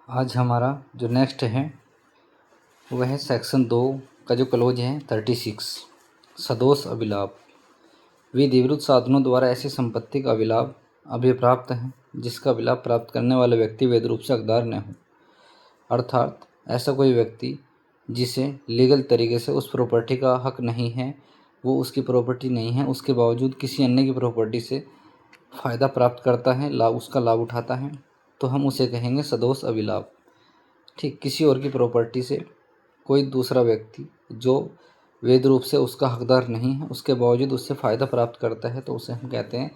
आज हमारा जो नेक्स्ट है वह है सेक्शन 2 का जो क्लोज है 36 सदोष अभिलाभ। विधिवत साधनों द्वारा ऐसी संपत्ति का अभिलाभ अभिप्राप्त है जिसका अभिलाभ प्राप्त करने वाला व्यक्ति वैध रूप से हकदार न हो, अर्थात ऐसा कोई व्यक्ति जिसे लीगल तरीके से उस प्रॉपर्टी का हक नहीं है, वो उसकी प्रॉपर्टी नहीं है, उसके बावजूद किसी अन्य की प्रॉपर्टी से फ़ायदा प्राप्त करता है, उसका लाभ उठाता है, तो हम उसे कहेंगे सदोष अभिलाभ। ठीक, किसी और की प्रॉपर्टी से कोई दूसरा व्यक्ति जो वैध रूप से उसका हकदार नहीं है, उसके बावजूद उससे फ़ायदा प्राप्त करता है, तो उसे हम कहते हैं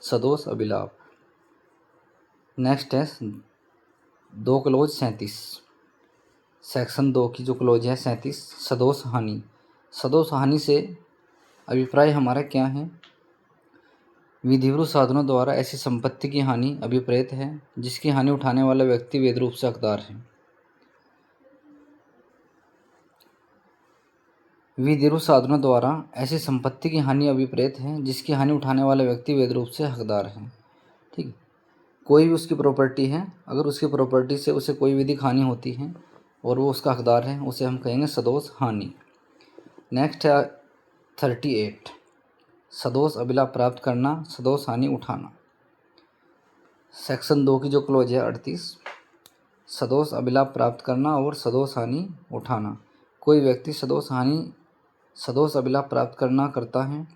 सदोष अभिलाभ। नेक्स्ट है 2 क्लोज 37 सेक्शन 2 की जो क्लोज है 37 सदोष हानि। सदोष हानि से अभिप्राय हमारा क्या है? विधिवत साधनों द्वारा ऐसी संपत्ति की हानि अभिप्रेत है जिसकी हानि उठाने वाला व्यक्ति वैध रूप से हकदार है। विधिवत साधनों द्वारा ऐसी संपत्ति की हानि अभिप्रेत है जिसकी हानि उठाने वाला व्यक्ति वैध रूप से हकदार है। ठीक, कोई भी उसकी प्रॉपर्टी है, अगर उसकी प्रॉपर्टी से उसे कोई विधिक हानि होती है और वो उसका हकदार है, उसे हम कहेंगे सदोष हानि। नेक्स्ट है 38 सदोष अभिलाभ प्राप्त करना, सदोष हानि उठाना। सेक्शन 2 की जो क्लोज है 38 सदोष अभिलाभ प्राप्त करना और सदोष हानि उठाना। कोई व्यक्ति सदोष अभिलाभ प्राप्त करना करता है,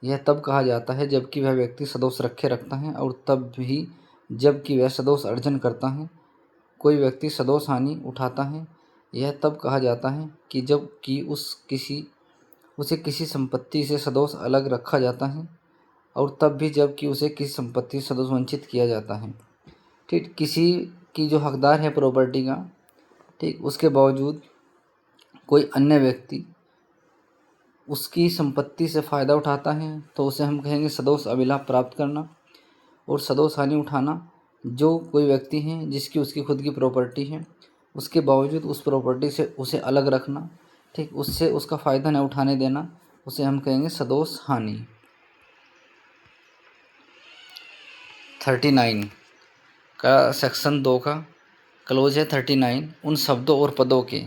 यह तब कहा जाता है जबकि वह व्यक्ति सदोष रखे रखता है और तब भी जबकि वह सदोष अर्जन करता है। कोई व्यक्ति सदोष हानि उठाता है, यह तब कहा जाता है कि जबकि उसे किसी संपत्ति से सदोष अलग रखा जाता है और तब भी जबकि उसे किसी संपत्ति से सदोष वंचित किया जाता है। ठीक, किसी की जो हकदार है प्रॉपर्टी का, ठीक, उसके बावजूद कोई अन्य व्यक्ति उसकी संपत्ति से फ़ायदा उठाता है, तो उसे हम कहेंगे सदोष अभिलाभ प्राप्त करना। और सदोष हानि उठाना, जो कोई व्यक्ति है जिसकी उसकी खुद की प्रॉपर्टी है, उसके बावजूद उस प्रॉपर्टी से उसे अलग रखना, ठीक, उससे उसका फ़ायदा न उठाने देना, उसे हम कहेंगे सदोष हानि। 39 का सेक्शन 2 का क्लोज है 39 उन शब्दों और पदों के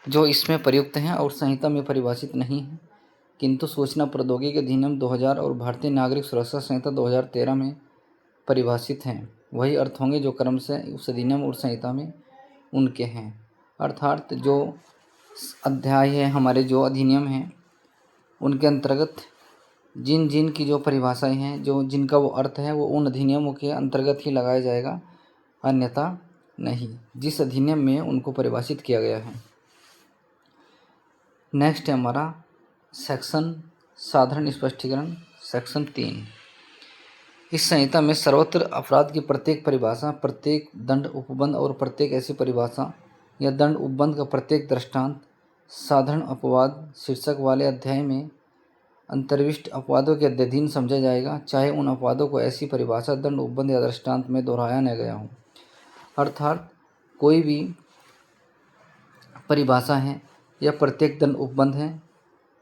जो इसमें प्रयुक्त हैं और संहिता में परिभाषित नहीं हैं किंतु सूचना प्रौद्योगिकी अधिनियम 2000 और भारतीय नागरिक सुरक्षा संहिता 2013 में परिभाषित हैं, वही अर्थ होंगे जो क्रमशः उस अधिनियम और संहिता में उनके हैं। अर्थात जो अध्याय है हमारे, जो अधिनियम हैं, उनके अंतर्गत जिन की जो परिभाषाएं हैं, जो जिनका वो अर्थ है, वो उन अधिनियमों के अंतर्गत ही लगाया जाएगा, अन्यथा नहीं, जिस अधिनियम में उनको परिभाषित किया गया है। नेक्स्ट है हमारा सेक्शन साधारण स्पष्टीकरण सेक्शन 3। इस संहिता में सर्वत्र अपराध की प्रत्येक परिभाषा, प्रत्येक दंड उपबंध और प्रत्येक ऐसी परिभाषा या दंड उपबंध का प्रत्येक दृष्टांत साधारण अपवाद शीर्षक वाले अध्याय में अंतर्विष्ट अपवादों के अध्ययन समझा जाएगा, चाहे उन अपवादों को ऐसी परिभाषा, दंड उपबंध या दृष्टांत में दोहराया न गया हो। अर्थात कोई भी परिभाषा है या प्रत्येक दंड उपबंध है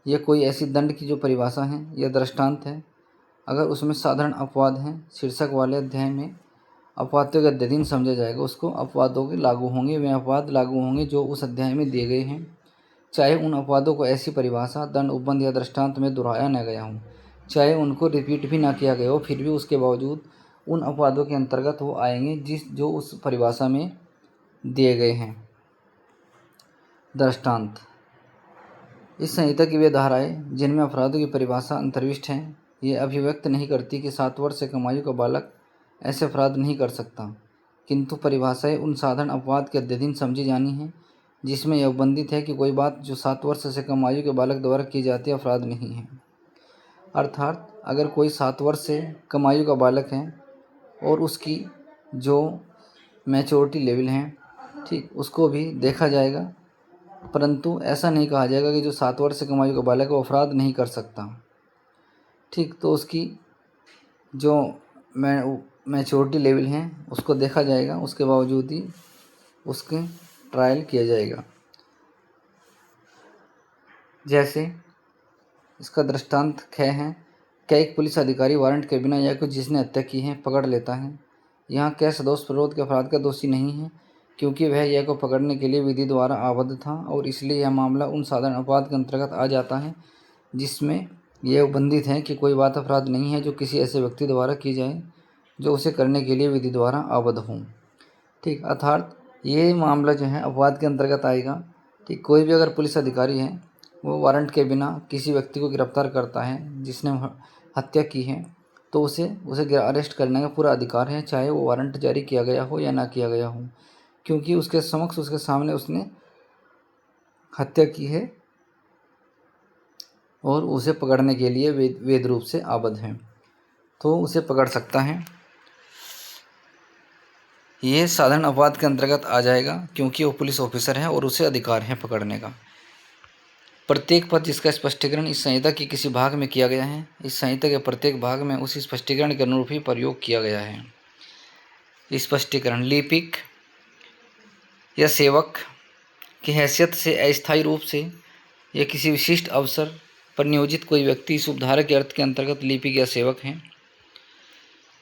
या कोई ऐसी दंड की जो परिभाषा है या दृष्टांत है, अगर उसमें साधारण अपवाद हैं शीर्षक वाले अध्याय में अपवादों के अध्ययन समझा जाएगा, उसको अपवादों के लागू होंगे, वे अपवाद लागू होंगे जो उस अध्याय में दिए गए हैं, चाहे उन अपवादों को ऐसी परिभाषा, दंड उपबंध या दृष्टांत में दोहराया न गया हो, चाहे उनको रिपीट भी ना किया गया हो, फिर भी उसके बावजूद उन अपवादों के अंतर्गत वो आएंगे जो उस परिभाषा में दिए गए हैं। दृष्टांत, इस संहिता की वे धाराएं जिनमें अपराधों की परिभाषा अंतर्विष्ट है, ये अभिव्यक्त नहीं करती कि 7 वर्ष से कम आयु का बालक ऐसे अपराध नहीं कर सकता, किंतु परिभाषाएं उन साधारण अपवाद के अध्ययन समझी जानी है जिसमें यह उपबंधित है कि कोई बात जो 7 वर्ष से कम आयु के बालक द्वारा की जाती है अपराध नहीं है। अर्थात अगर कोई 7 वर्ष से कम आयु का बालक है और उसकी जो मैच्योरिटी लेवल है, ठीक, उसको भी देखा जाएगा, परंतु ऐसा नहीं कहा जाएगा कि जो 7 वर्ष से कम आयु का बालक है वो अपराध नहीं कर सकता। ठीक, तो उसकी जो मैच्योरिटी लेवल है उसको देखा जाएगा, उसके बावजूद ही उसके ट्रायल किया जाएगा। जैसे इसका दृष्टांत ख है, क्या एक पुलिस अधिकारी वारंट के बिना या कुछ जिसने हत्या की है पकड़ लेता है। यहाँ क्या सदोष प्ररोध के अपराध का दोषी नहीं है, क्योंकि वह यह को पकड़ने के लिए विधि द्वारा आबद्ध था और इसलिए यह मामला उन साधारण अपराध के अंतर्गत आ जाता है जिसमें यह उपबंधित है कि कोई बात अपराध नहीं है जो किसी ऐसे व्यक्ति द्वारा की जाए जो उसे करने के लिए विधि द्वारा आबद्ध हो। ठीक, अर्थात ये मामला जो है अपवाद के अंतर्गत आएगा। ठीक, कोई भी अगर पुलिस अधिकारी है वो वारंट के बिना किसी व्यक्ति को गिरफ्तार करता है जिसने हत्या की है, तो उसे अरेस्ट करने का पूरा अधिकार है, चाहे वो वारंट जारी किया गया हो या ना किया गया हो, क्योंकि उसके सामने उसने हत्या की है और उसे पकड़ने के लिए वैध रूप से आबद्ध है, तो उसे पकड़ सकता है। ये साधारण अपराध के अंतर्गत आ जाएगा क्योंकि वो पुलिस ऑफिसर है और उसे अधिकार है पकड़ने का। प्रत्येक पद जिसका स्पष्टीकरण इस संहिता के किसी भाग में किया गया है, इस संहिता के प्रत्येक भाग में उसी स्पष्टीकरण के अनुरूप ही प्रयोग किया गया है। स्पष्टीकरण लिपिक या सेवक की हैसियत से अस्थायी रूप से या किसी विशिष्ट अवसर पर नियोजित कोई व्यक्ति इस उपधारा के अर्थ के अंतर्गत लिपिक या सेवक हैं।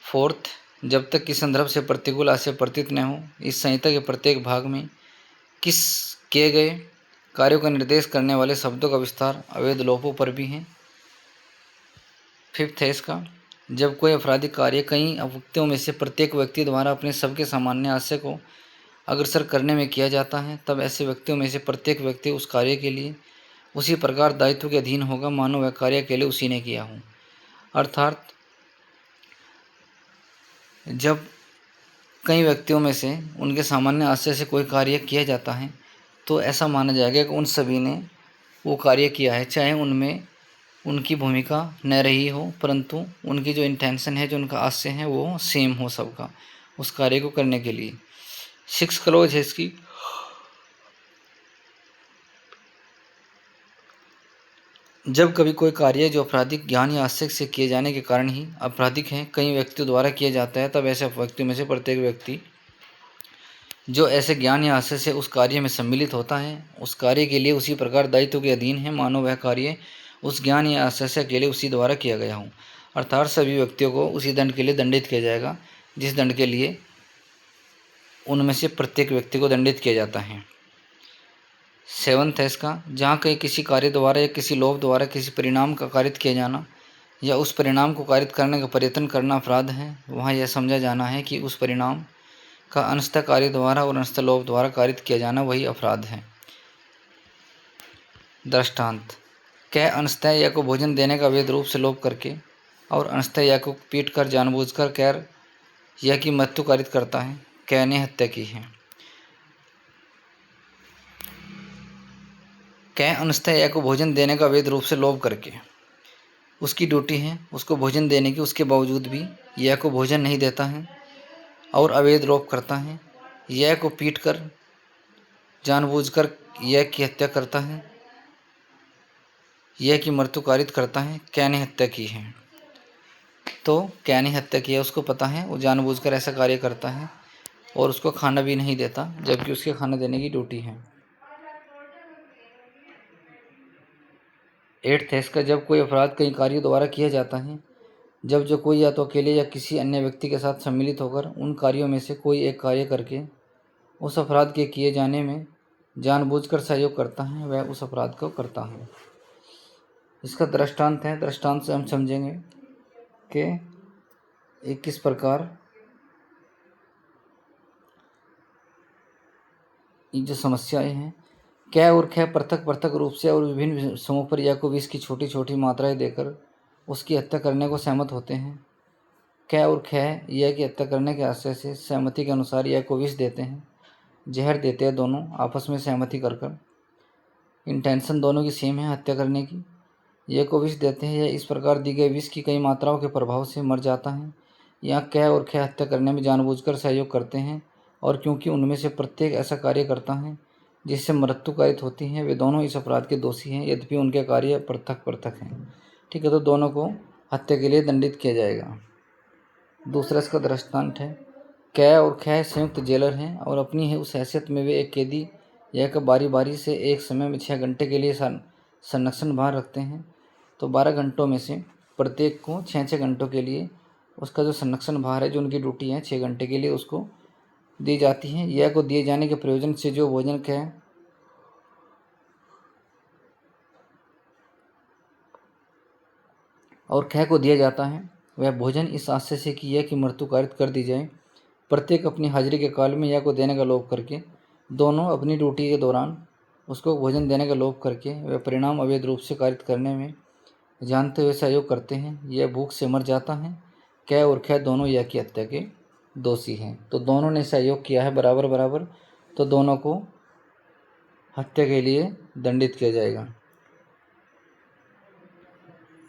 फोर्थ, जब तक कि संदर्भ से प्रतिकूल आशय प्रतीत न हो, इस संहिता के प्रत्येक भाग में किस किए गए कार्यों का निर्देश करने वाले शब्दों का विस्तार अवैध लोपों पर भी है। फिफ्थ है इसका, जब कोई आपराधिक कार्य कई अवक्तियों में से प्रत्येक व्यक्ति द्वारा अपने सबके सामान्य आशय को अग्रसर करने में किया जाता है, तब ऐसे व्यक्तियों में से प्रत्येक व्यक्ति उस कार्य के लिए उसी प्रकार दायित्व के अधीन होगा मानो वह कार्य अकेले उसी ने किया हो। अर्थात जब कई व्यक्तियों में से उनके सामान्य आशय से कोई कार्य किया जाता है तो ऐसा माना जाएगा कि उन सभी ने वो कार्य किया है, चाहे उनमें उनकी भूमिका न रही हो, परंतु उनकी जो इंटेंशन है, जो उनका आशय है, वो सेम हो सबका उस कार्य को करने के लिए। 6 क्लॉज है इसकी, जब कभी कोई कार्य जो आपराधिक ज्ञान या आशय से किए जाने के कारण ही आपराधिक है कई व्यक्तियों द्वारा किया जाता है, तब ऐसे व्यक्तियों में से प्रत्येक व्यक्ति जो ऐसे ज्ञान या आशय से उस कार्य में सम्मिलित होता है उस कार्य के लिए उसी प्रकार दायित्व के अधीन है मानो वह कार्य उस ज्ञान या आशय से अकेले उसी द्वारा किया गया हो। अर्थात सभी व्यक्तियों को उसी दंड के लिए दंडित किया जाएगा जिस दंड के लिए उनमें से प्रत्येक व्यक्ति को दंडित किया जाता है। 7th है इसका, जहाँ कहीं किसी कार्य द्वारा या किसी लोभ द्वारा किसी परिणाम का कारित किया जाना या उस परिणाम को कारित करने का प्रयत्न करना अपराध है, वहाँ यह समझा जाना है कि उस परिणाम का अंशतः कार्य द्वारा और अंशतः लोभ द्वारा कारित किया जाना वही अपराध है। दृष्टांत, कह अंशतः या को भोजन देने का अवैध रूप से लोभ करके और अंशतः या को पीट कर जानबूझकर कैर या की मृत्यु कारित करता है, कह ने हत्या की है। कह अंशतः या को भोजन देने का अवैध रूप से लोभ करके उसकी ड्यूटी है उसको भोजन देने की, उसके बावजूद भी यह को भोजन नहीं देता है और अवैध लोभ करता है, यह को पीट कर जानबूझकर यह की हत्या करता है, यह की मृत्यु कारित करता है, क्या ने हत्या की है। तो क्या ने हत्या की है उसको पता है, वो जानबूझकर ऐसा कार्य करता है और उसको खाना भी नहीं देता जबकि उसके खाना देने की ड्यूटी है। 8th है इसका, जब कोई अपराध कई कार्यों द्वारा किया जाता है, जब जो कोई या तो अकेले या किसी अन्य व्यक्ति के साथ सम्मिलित होकर उन कार्यों में से कोई एक कार्य करके उस अपराध के किए जाने में जानबूझकर सहयोग करता है, वह उस अपराध को करता है। इसका दृष्टांत है, दृष्टांत से हम समझेंगे कि किस प्रकार ये जो समस्याएं हैं, कै और ख पृथक पृथक रूप से और विभिन्न समूह पर या को विष की छोटी छोटी मात्राएं देकर उसकी हत्या करने को सहमत होते हैं। कै और ख यह की हत्या करने के आशय से सहमति के अनुसार या को विष देते हैं, जहर देते हैं, दोनों आपस में सहमति कर इंटेंशन दोनों की सेम है हत्या करने की। यह को विष देते हैं, यह इस प्रकार दी गई विष की कई मात्राओं के प्रभाव से मर जाता है। यहाँ कै और ख हत्या करने में जानबूझकर सहयोग करते हैं और क्योंकि उनमें से प्रत्येक ऐसा कार्य करता है जिससे मृत्यु कारित होती है, वे दोनों इस अपराध के दोषी हैं यद्यपि उनके कार्य पृथक पृथक हैं। ठीक है, तो दोनों को हत्या के लिए दंडित किया जाएगा। दूसरा इसका दृष्टांत है, कै और ख संयुक्त जेलर हैं और अपनी है उस हैसियत में वे एक कैदी यह का बारी बारी से एक समय में 6 घंटे के लिए संरक्षण बाहर रखते हैं। तो 12 घंटों में से प्रत्येक को 6-6 घंटों के लिए उसका जो संरक्षण भार है, जो उनकी ड्यूटी है 6 घंटे के लिए उसको दी जाती हैं। य को दिए जाने के प्रयोजन से जो भोजन क और ख को दिया जाता है वह भोजन इस आशय से कि य की मृत्यु कारित कर दी जाए। प्रत्येक अपनी हाजिरी के काल में य को देने का लोभ करके, दोनों अपनी ड्यूटी के दौरान उसको भोजन देने का लोभ करके वह परिणाम अवैध रूप से कारित करने में जानते हुए सहयोग करते हैं। यह भूख से मर जाता है। क और ख दोनों य की हत्या के दोषी हैं। तो दोनों ने सहयोग किया है बराबर बराबर, तो दोनों को हत्या के लिए दंडित किया जाएगा।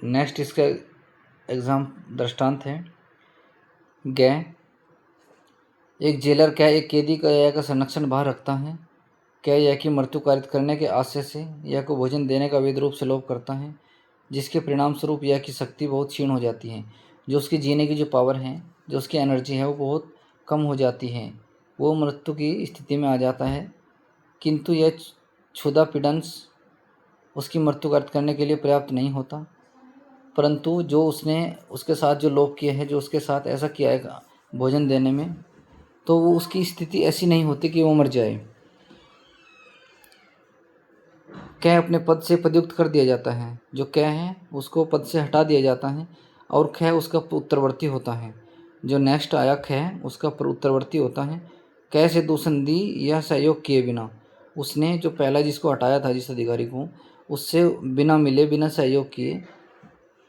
नेक्स्ट इसका एग्जाम दृष्टांत है। ग एक जेलर क एक कैदी का य का संरक्षण बाहर रखता है। क य की मृत्यु कारित करने के आशय से य को भोजन देने का अवैध रूप से लोभ करता है, जिसके परिणाम स्वरूप य की शक्ति बहुत क्षीण हो जाती है। जो उसकी जीने की जो पावर है, जो उसकी एनर्जी है, वो बहुत कम हो जाती है। वो मृत्यु की स्थिति में आ जाता है। किंतु यह क्षुधा पीड़ांश उसकी मृत्यु कारित करने के लिए पर्याप्त नहीं होता, परंतु जो उसने उसके साथ जो लोभ किया है, जो उसके साथ ऐसा किया है भोजन देने में, तो वो उसकी स्थिति ऐसी नहीं होती कि वो मर जाए। क अपने पद से पदयुक्त कर दिया जाता है। जो क है उसको पद से हटा दिया जाता है और ख उसका उत्तरवर्ती होता है। जो नेक्स्ट आया ख उसका उत्तरवर्ती होता है। क से दुसंधि या सहयोग किए बिना उसने जो पहला जिसको हटाया था, जिस अधिकारी को, उससे बिना मिले, बिना सहयोग किए,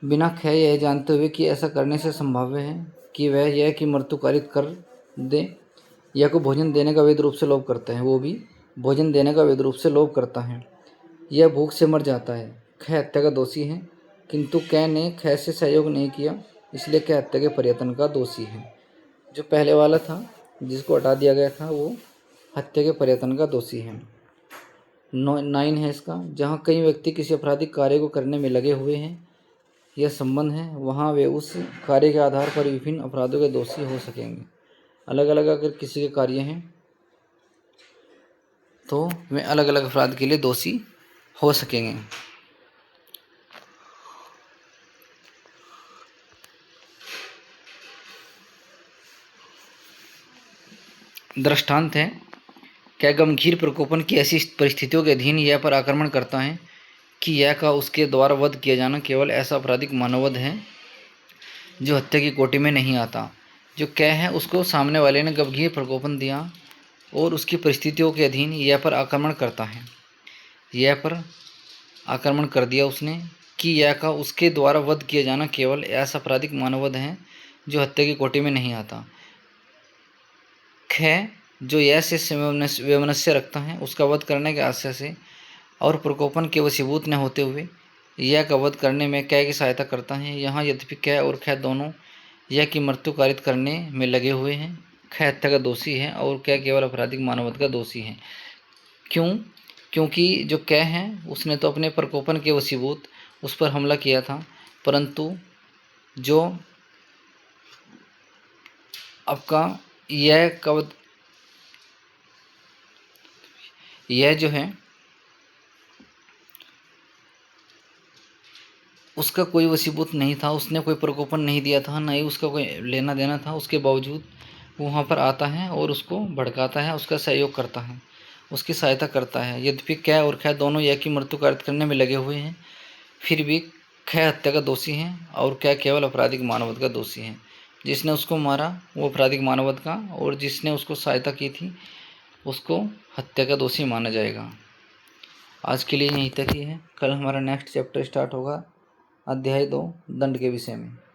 बिना ख यह जानते हुए कि ऐसा करने से संभाव्य है कि वह यह की मृत्यु कारित कर दे, या को भोजन देने का अवैध रूप से लोभ करता है, वो भी भोजन देने का अवैध रूप से लोभ करता है, यह भूख से मर जाता है। ख हत्या का दोषी है, किंतु क ने ख से सहयोग नहीं किया, इसलिए क हत्या के प्रयत्न का दोषी है। जो पहले वाला था जिसको हटा दिया गया था, वो हत्या के प्रयत्न का दोषी है। 9 है इसका। जहाँ कई व्यक्ति किसी आपराधिक कार्य को करने में लगे हुए हैं, यह संबंध है, वहाँ वे उस कार्य के आधार पर विभिन्न अपराधों के दोषी हो सकेंगे। अलग अलग अगर किसी के कार्य हैं तो वे अलग अलग अपराध के लिए दोषी हो सकेंगे। दृष्टांत है। क्या गंभीर प्रकोपन की ऐसी परिस्थितियों के अधीन यह पर आक्रमण करता है कि यह का उसके द्वारा वध किया जाना केवल ऐसा आपराधिक मानववध है जो हत्या की कोटि में नहीं आता। जो क है उसको सामने वाले ने गंभीर प्रकोपन दिया और उसकी परिस्थितियों के अधीन यह पर आक्रमण करता है। यह पर आक्रमण कर दिया उसने कि यह का उसके द्वारा वध किया जाना केवल ऐसा आपराधिक मानववध है जो हत्या की कोटि में नहीं आता। ख जो यह से वैमनस्य रखता है, उसका वध करने के आशय से और प्रकोपन के वशीभूत न होते हुए यह का वध करने में क की सहायता करता है। यहाँ यद्यपि क और ख दोनों यह की मृत्यु कारित करने में लगे हुए हैं, ख हत्या का दोषी है और क केवल आपराधिक मानववध का दोषी है। क्यों? क्योंकि जो क है उसने तो अपने प्रकोपन के वशीभूत उस पर हमला किया था, परंतु जो आपका यह जो है उसका कोई वशीभूत नहीं था, उसने कोई प्रकोपन नहीं दिया था, ना ही उसका कोई लेना देना था। उसके बावजूद वहाँ पर आता है और उसको भड़काता है, उसका सहयोग करता है, उसकी सहायता करता है। यद्यपि क और ख दोनों यह की मृत्यु कारित करने में लगे हुए हैं, फिर भी ख हत्या का दोषी है और क केवल आपराधिक मानववध का दोषी है। जिसने उसको मारा वो आपराधिक मानववध का, और जिसने उसको सहायता की थी उसको हत्या का दोषी माना जाएगा। आज के लिए यहीं तक ही है। कल हमारा नेक्स्ट चैप्टर स्टार्ट होगा, अध्याय 2 दंड के विषय में।